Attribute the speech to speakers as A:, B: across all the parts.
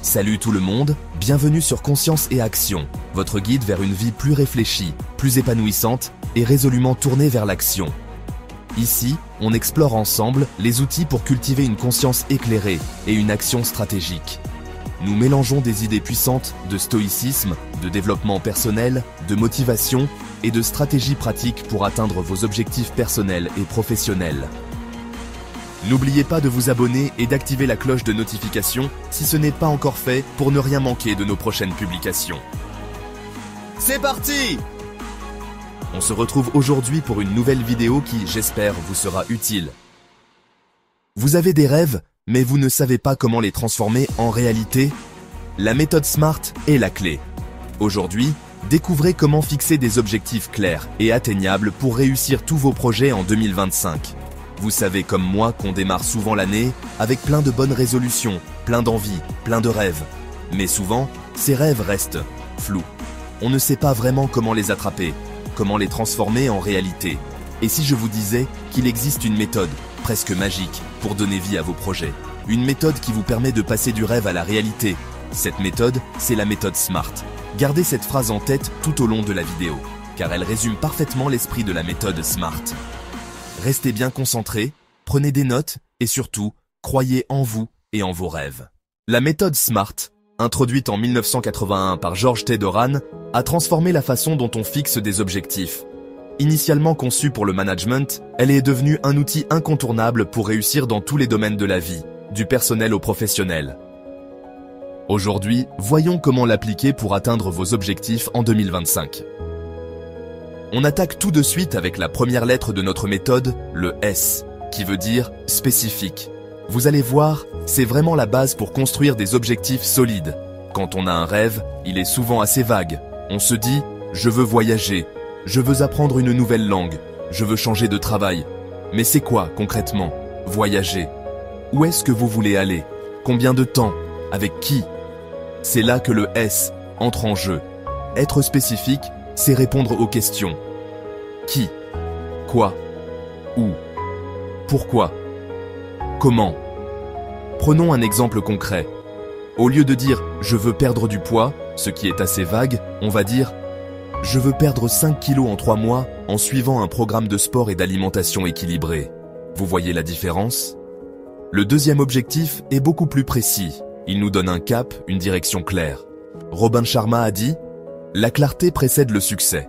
A: Salut tout le monde, bienvenue sur Conscience et Action, votre guide vers une vie plus réfléchie, plus épanouissante et résolument tournée vers l'action. Ici, on explore ensemble les outils pour cultiver une conscience éclairée et une action stratégique. Nous mélangeons des idées puissantes de stoïcisme, de développement personnel, de motivation et de stratégies pratiques pour atteindre vos objectifs personnels et professionnels. N'oubliez pas de vous abonner et d'activer la cloche de notification si ce n'est pas encore fait pour ne rien manquer de nos prochaines publications. C'est parti! On se retrouve aujourd'hui pour une nouvelle vidéo qui, j'espère, vous sera utile. Vous avez des rêves, mais vous ne savez pas comment les transformer en réalité? La méthode SMART est la clé. Aujourd'hui, découvrez comment fixer des objectifs clairs et atteignables pour réussir tous vos projets en 2025. Vous savez comme moi qu'on démarre souvent l'année avec plein de bonnes résolutions, plein d'envies, plein de rêves. Mais souvent, ces rêves restent flous. On ne sait pas vraiment comment les attraper, comment les transformer en réalité. Et si je vous disais qu'il existe une méthode, presque magique, pour donner vie à vos projets? Une méthode qui vous permet de passer du rêve à la réalité. Cette méthode, c'est la méthode SMART. Gardez cette phrase en tête tout au long de la vidéo, car elle résume parfaitement l'esprit de la méthode SMART. Restez bien concentrés, prenez des notes et surtout, croyez en vous et en vos rêves. La méthode SMART, introduite en 1981 par George T. Doran, a transformé la façon dont on fixe des objectifs. Initialement conçue pour le management, elle est devenue un outil incontournable pour réussir dans tous les domaines de la vie, du personnel au professionnel. Aujourd'hui, voyons comment l'appliquer pour atteindre vos objectifs en 2025. On attaque tout de suite avec la première lettre de notre méthode, le S, qui veut dire spécifique. Vous allez voir, c'est vraiment la base pour construire des objectifs solides. Quand on a un rêve, il est souvent assez vague. On se dit, je veux voyager, je veux apprendre une nouvelle langue, je veux changer de travail. Mais c'est quoi concrètement, voyager? Où est-ce que vous voulez aller? Combien de temps? Avec qui? C'est là que le S entre en jeu. Être spécifique, c'est répondre aux questions. Qui? Quoi? Où? Pourquoi? Comment? Prenons un exemple concret. Au lieu de dire « je veux perdre du poids », ce qui est assez vague, on va dire « je veux perdre 5 kilos en 3 mois en suivant un programme de sport et d'alimentation équilibré ». Vous voyez la différence? Le deuxième objectif est beaucoup plus précis. Il nous donne un cap, une direction claire. Robin Sharma a dit « la clarté précède le succès ».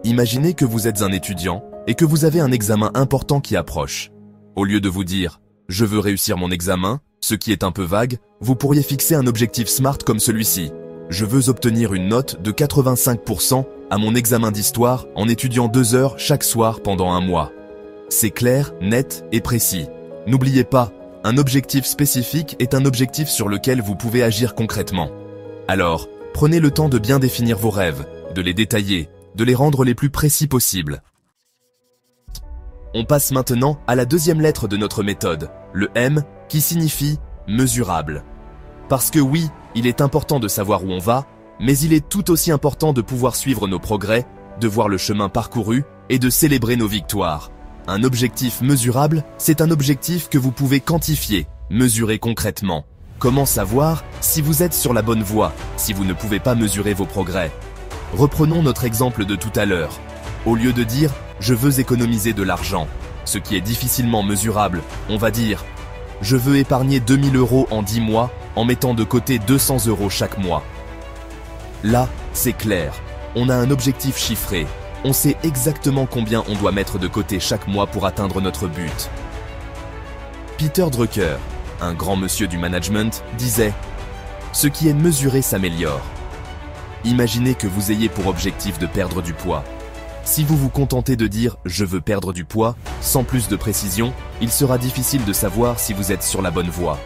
A: Imaginez que vous êtes un étudiant et que vous avez un examen important qui approche. Au lieu de vous dire « je veux réussir mon examen », ce qui est un peu vague, vous pourriez fixer un objectif SMART comme celui-ci. Je veux obtenir une note de 85% à mon examen d'histoire en étudiant 2 heures chaque soir pendant un mois. C'est clair, net et précis. N'oubliez pas, un objectif spécifique est un objectif sur lequel vous pouvez agir concrètement. Alors, prenez le temps de bien définir vos rêves, de les détailler, de les rendre les plus précis possibles. On passe maintenant à la deuxième lettre de notre méthode, le M, qui signifie mesurable. Parce que oui, il est important de savoir où on va, mais il est tout aussi important de pouvoir suivre nos progrès, de voir le chemin parcouru et de célébrer nos victoires. Un objectif mesurable, c'est un objectif que vous pouvez quantifier, mesurer concrètement. Comment savoir si vous êtes sur la bonne voie, si vous ne pouvez pas mesurer vos progrès? Reprenons notre exemple de tout à l'heure. Au lieu de dire « je veux économiser de l'argent », ce qui est difficilement mesurable, on va dire « je veux épargner 2000 € en 10 mois en mettant de côté 200 € chaque mois ». Là, c'est clair, on a un objectif chiffré, on sait exactement combien on doit mettre de côté chaque mois pour atteindre notre but. Peter Drucker, un grand monsieur du management, disait « ce qui est mesuré s'améliore ». Imaginez que vous ayez pour objectif de perdre du poids. Si vous vous contentez de dire « je veux perdre du poids » sans plus de précision, il sera difficile de savoir si vous êtes sur la bonne voie.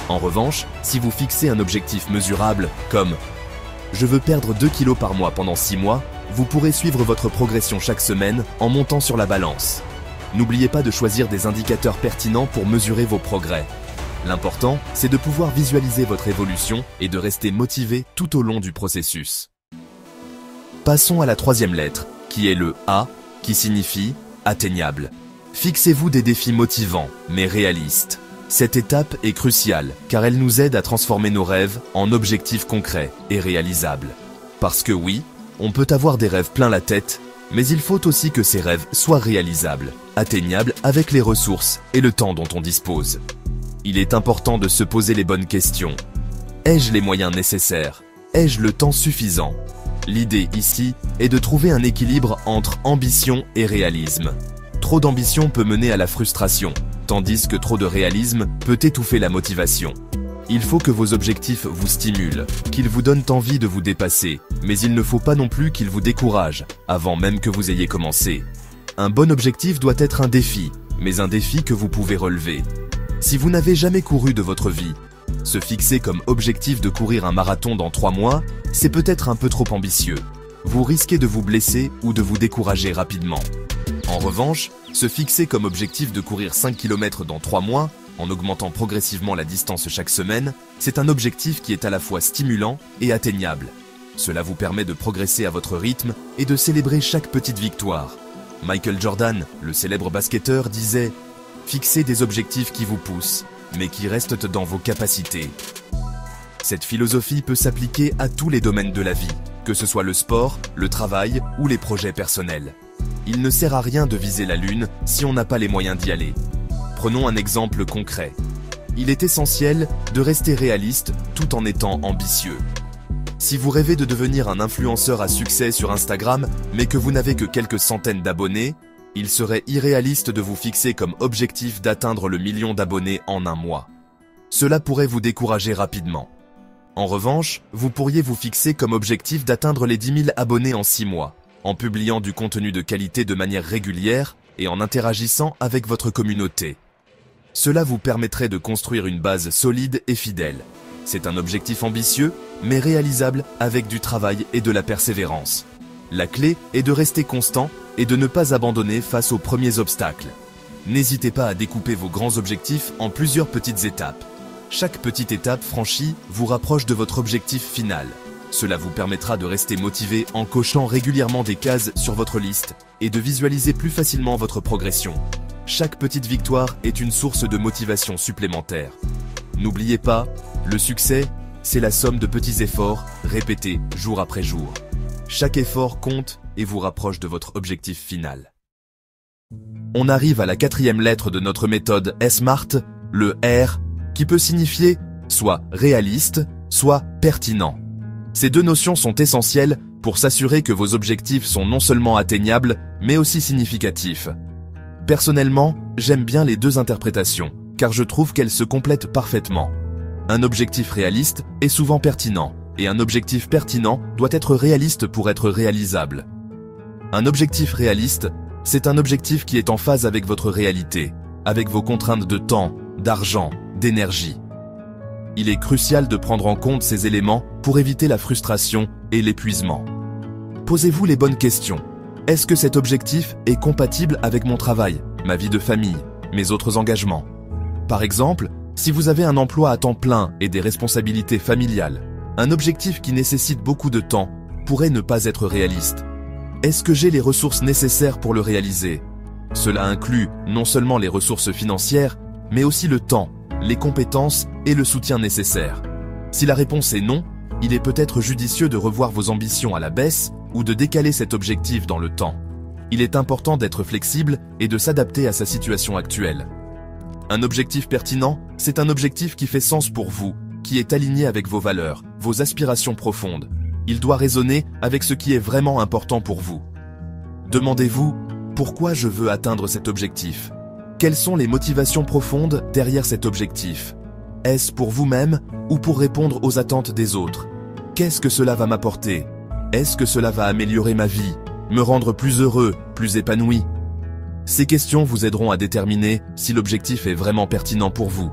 A: En revanche, si vous fixez un objectif mesurable comme « je veux perdre 2 kilos par mois pendant 6 mois », vous pourrez suivre votre progression chaque semaine en montant sur la balance. N'oubliez pas de choisir des indicateurs pertinents pour mesurer vos progrès. L'important, c'est de pouvoir visualiser votre évolution et de rester motivé tout au long du processus. Passons à la troisième lettre, qui est le A, qui signifie atteignable. Fixez-vous des défis motivants, mais réalistes. Cette étape est cruciale car elle nous aide à transformer nos rêves en objectifs concrets et réalisables. Parce que oui, on peut avoir des rêves plein la tête, mais il faut aussi que ces rêves soient réalisables, atteignables avec les ressources et le temps dont on dispose. Il est important de se poser les bonnes questions. Ai-je les moyens nécessaires? Ai-je le temps suffisant? L'idée ici est de trouver un équilibre entre ambition et réalisme. Trop d'ambition peut mener à la frustration, tandis que trop de réalisme peut étouffer la motivation. Il faut que vos objectifs vous stimulent, qu'ils vous donnent envie de vous dépasser, mais il ne faut pas non plus qu'ils vous découragent, avant même que vous ayez commencé. Un bon objectif doit être un défi, mais un défi que vous pouvez relever. Si vous n'avez jamais couru de votre vie, se fixer comme objectif de courir un marathon dans 3 mois, c'est peut-être un peu trop ambitieux. Vous risquez de vous blesser ou de vous décourager rapidement. En revanche, se fixer comme objectif de courir 5 km dans 3 mois, en augmentant progressivement la distance chaque semaine, c'est un objectif qui est à la fois stimulant et atteignable. Cela vous permet de progresser à votre rythme et de célébrer chaque petite victoire. Michael Jordan, le célèbre basketteur, disait « Fixez des objectifs qui vous poussent, mais qui restent dans vos capacités ». Cette philosophie peut s'appliquer à tous les domaines de la vie, que ce soit le sport, le travail ou les projets personnels. Il ne sert à rien de viser la lune si on n'a pas les moyens d'y aller. Prenons un exemple concret. Il est essentiel de rester réaliste tout en étant ambitieux. Si vous rêvez de devenir un influenceur à succès sur Instagram, mais que vous n'avez que quelques centaines d'abonnés, il serait irréaliste de vous fixer comme objectif d'atteindre le 1 million d'abonnés en un mois. Cela pourrait vous décourager rapidement. En revanche, vous pourriez vous fixer comme objectif d'atteindre les 10 000 abonnés en 6 mois, en publiant du contenu de qualité de manière régulière et en interagissant avec votre communauté. Cela vous permettrait de construire une base solide et fidèle. C'est un objectif ambitieux, mais réalisable avec du travail et de la persévérance. La clé est de rester constant et de ne pas abandonner face aux premiers obstacles. N'hésitez pas à découper vos grands objectifs en plusieurs petites étapes. Chaque petite étape franchie vous rapproche de votre objectif final. Cela vous permettra de rester motivé en cochant régulièrement des cases sur votre liste et de visualiser plus facilement votre progression. Chaque petite victoire est une source de motivation supplémentaire. N'oubliez pas, le succès, c'est la somme de petits efforts répétés jour après jour. Chaque effort compte et vous rapproche de votre objectif final. On arrive à la 4e lettre de notre méthode SMART, le R, qui peut signifier soit réaliste, soit pertinent. Ces deux notions sont essentielles pour s'assurer que vos objectifs sont non seulement atteignables, mais aussi significatifs. Personnellement, j'aime bien les deux interprétations, car je trouve qu'elles se complètent parfaitement. Un objectif réaliste est souvent pertinent, et un objectif pertinent doit être réaliste pour être réalisable. Un objectif réaliste, c'est un objectif qui est en phase avec votre réalité, avec vos contraintes de temps, d'argent, d'énergie. Il est crucial de prendre en compte ces éléments pour éviter la frustration et l'épuisement. Posez-vous les bonnes questions. Est-ce que cet objectif est compatible avec mon travail, ma vie de famille, mes autres engagements? Par exemple, si vous avez un emploi à temps plein et des responsabilités familiales, un objectif qui nécessite beaucoup de temps pourrait ne pas être réaliste. Est-ce que j'ai les ressources nécessaires pour le réaliser? Cela inclut non seulement les ressources financières, mais aussi le temps, les compétences et le soutien nécessaires. Si la réponse est non, il est peut-être judicieux de revoir vos ambitions à la baisse ou de décaler cet objectif dans le temps. Il est important d'être flexible et de s'adapter à sa situation actuelle. Un objectif pertinent, c'est un objectif qui fait sens pour vous, qui est aligné avec vos valeurs, vos aspirations profondes. Il doit résonner avec ce qui est vraiment important pour vous. Demandez-vous, pourquoi je veux atteindre cet objectif? Quelles sont les motivations profondes derrière cet objectif? Est-ce pour vous-même ou pour répondre aux attentes des autres? Qu'est-ce que cela va m'apporter? Est-ce que cela va améliorer ma vie, me rendre plus heureux, plus épanoui? Ces questions vous aideront à déterminer si l'objectif est vraiment pertinent pour vous.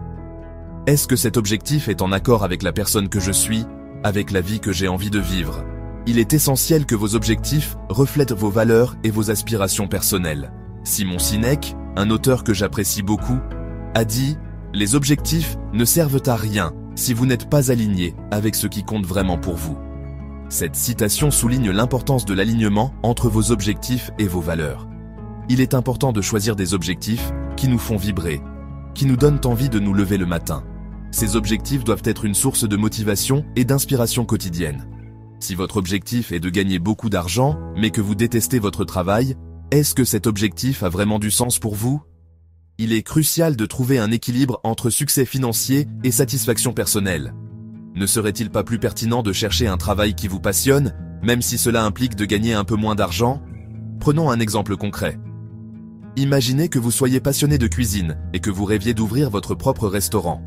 A: Est-ce que cet objectif est en accord avec la personne que je suis, avec la vie que j'ai envie de vivre? Il est essentiel que vos objectifs reflètent vos valeurs et vos aspirations personnelles. Simon Sinek, un auteur que j'apprécie beaucoup, a dit « Les objectifs ne servent à rien si vous n'êtes pas aligné avec ce qui compte vraiment pour vous ». Cette citation souligne l'importance de l'alignement entre vos objectifs et vos valeurs. Il est important de choisir des objectifs qui nous font vibrer. qui nous donnent envie de nous lever le matin. Ces objectifs doivent être une source de motivation et d'inspiration quotidienne. Si votre objectif est de gagner beaucoup d'argent, mais que vous détestez votre travail, est-ce que cet objectif a vraiment du sens pour vous? Il est crucial de trouver un équilibre entre succès financier et satisfaction personnelle. Ne serait-il pas plus pertinent de chercher un travail qui vous passionne, même si cela implique de gagner un peu moins d'argent? Prenons un exemple concret. Imaginez que vous soyez passionné de cuisine et que vous rêviez d'ouvrir votre propre restaurant.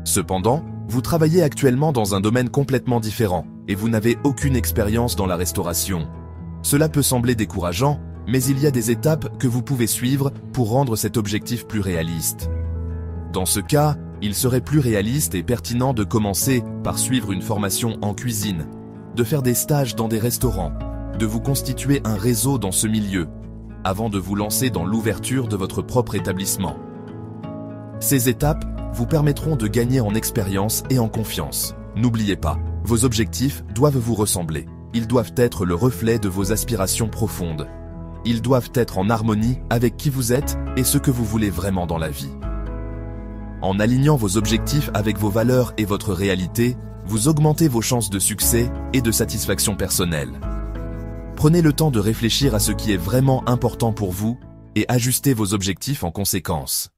A: Cependant, vous travaillez actuellement dans un domaine complètement différent et vous n'avez aucune expérience dans la restauration. Cela peut sembler décourageant, mais il y a des étapes que vous pouvez suivre pour rendre cet objectif plus réaliste. Dans ce cas, il serait plus réaliste et pertinent de commencer par suivre une formation en cuisine, de faire des stages dans des restaurants, de vous constituer un réseau dans ce milieu, avant de vous lancer dans l'ouverture de votre propre établissement. Ces étapes vous permettront de gagner en expérience et en confiance. N'oubliez pas, vos objectifs doivent vous ressembler. Ils doivent être le reflet de vos aspirations profondes. Ils doivent être en harmonie avec qui vous êtes et ce que vous voulez vraiment dans la vie. En alignant vos objectifs avec vos valeurs et votre réalité, vous augmentez vos chances de succès et de satisfaction personnelle. Prenez le temps de réfléchir à ce qui est vraiment important pour vous et ajustez vos objectifs en conséquence.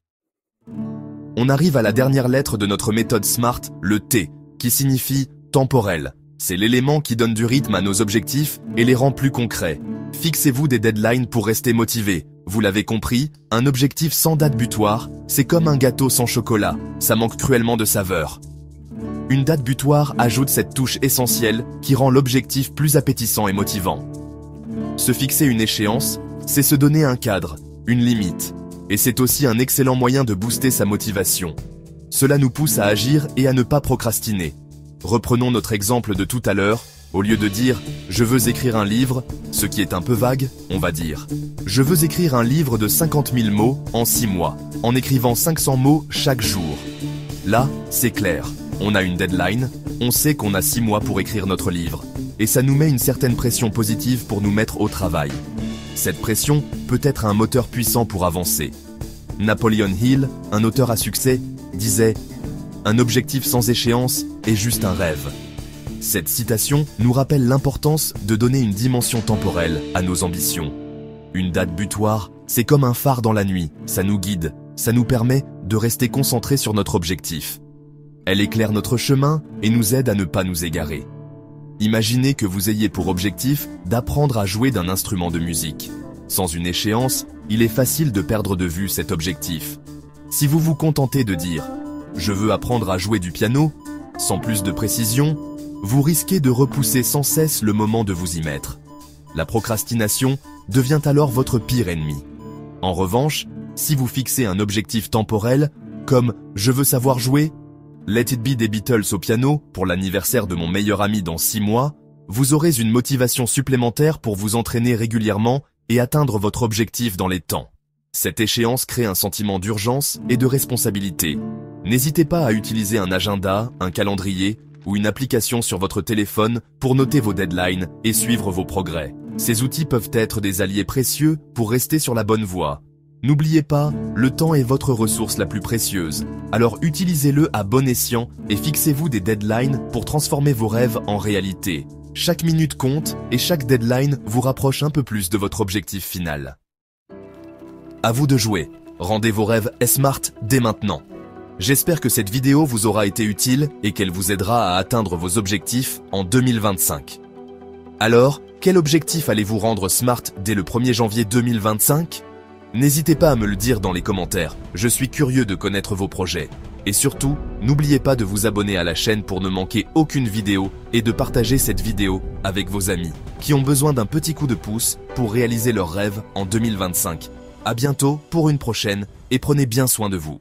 A: On arrive à la dernière lettre de notre méthode SMART, le T, qui signifie temporel. C'est l'élément qui donne du rythme à nos objectifs et les rend plus concrets. Fixez-vous des deadlines pour rester motivé. Vous l'avez compris, un objectif sans date butoir, c'est comme un gâteau sans chocolat, ça manque cruellement de saveur. Une date butoir ajoute cette touche essentielle qui rend l'objectif plus appétissant et motivant. Se fixer une échéance, c'est se donner un cadre, une limite. Et c'est aussi un excellent moyen de booster sa motivation. Cela nous pousse à agir et à ne pas procrastiner. Reprenons notre exemple de tout à l'heure. Au lieu de dire « je veux écrire un livre », ce qui est un peu vague, on va dire « je veux écrire un livre de 50 000 mots en 6 mois, en écrivant 500 mots chaque jour ». Là, c'est clair. On a une deadline, on sait qu'on a 6 mois pour écrire notre livre. Et ça nous met une certaine pression positive pour nous mettre au travail. Cette pression peut être un moteur puissant pour avancer. Napoleon Hill, un auteur à succès, disait « Un objectif sans échéance est juste un rêve ». Cette citation nous rappelle l'importance de donner une dimension temporelle à nos ambitions. Une date butoir, c'est comme un phare dans la nuit, ça nous guide, ça nous permet de rester concentrés sur notre objectif. Elle éclaire notre chemin et nous aide à ne pas nous égarer. Imaginez que vous ayez pour objectif d'apprendre à jouer d'un instrument de musique. Sans une échéance, il est facile de perdre de vue cet objectif. Si vous vous contentez de dire « je veux apprendre à jouer du piano », sans plus de précision, vous risquez de repousser sans cesse le moment de vous y mettre. La procrastination devient alors votre pire ennemi. En revanche, si vous fixez un objectif temporel, comme « je veux savoir jouer », Let It Be des Beatles au piano pour l'anniversaire de mon meilleur ami dans 6 mois, vous aurez une motivation supplémentaire pour vous entraîner régulièrement et atteindre votre objectif dans les temps. Cette échéance crée un sentiment d'urgence et de responsabilité. N'hésitez pas à utiliser un agenda, un calendrier ou une application sur votre téléphone pour noter vos deadlines et suivre vos progrès. Ces outils peuvent être des alliés précieux pour rester sur la bonne voie. N'oubliez pas, le temps est votre ressource la plus précieuse. Alors utilisez-le à bon escient et fixez-vous des deadlines pour transformer vos rêves en réalité. Chaque minute compte et chaque deadline vous rapproche un peu plus de votre objectif final. À vous de jouer. Rendez vos rêves SMART dès maintenant. J'espère que cette vidéo vous aura été utile et qu'elle vous aidera à atteindre vos objectifs en 2025. Alors, quel objectif allez-vous rendre SMART dès le 1er janvier 2025 ? N'hésitez pas à me le dire dans les commentaires, je suis curieux de connaître vos projets. Et surtout, n'oubliez pas de vous abonner à la chaîne pour ne manquer aucune vidéo et de partager cette vidéo avec vos amis qui ont besoin d'un petit coup de pouce pour réaliser leurs rêves en 2025. À bientôt pour une prochaine et prenez bien soin de vous.